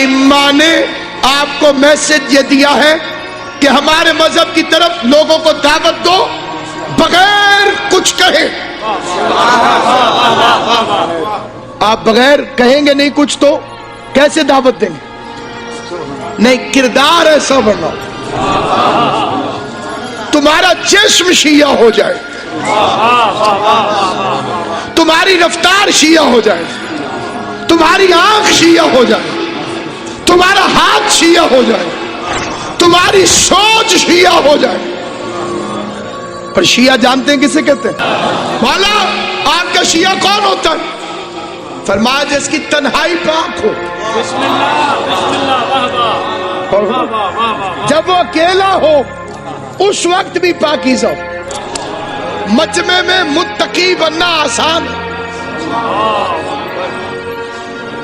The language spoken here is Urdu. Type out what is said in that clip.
آئمہ نے آپ کو میسج یہ دیا ہے کہ ہمارے مذہب کی طرف لوگوں کو دعوت دو بغیر کچھ کہے. آپ بغیر کہیں گے نہیں کچھ تو کیسے دعوت دیں گے؟ نہیں، کردار ایسا بننا تمہارا چشم شیعہ ہو جائے، تمہاری رفتار شیعہ ہو جائے، تمہاری آنکھ شیعہ ہو جائے، تمہارا ہاتھ شیعہ ہو جائے، تمہاری سوچ شیعہ ہو جائے. پر شیعہ جانتے ہیں کسے کہتے ہیں؟ مولا آپ کا شیعہ کون ہوتا ہے؟ فرمایا جس کی تنہائی پاک ہو. جب وہ اکیلا ہو اس وقت بھی پاکیزہ ہو. مجمع میں متقی بننا آسان ہے،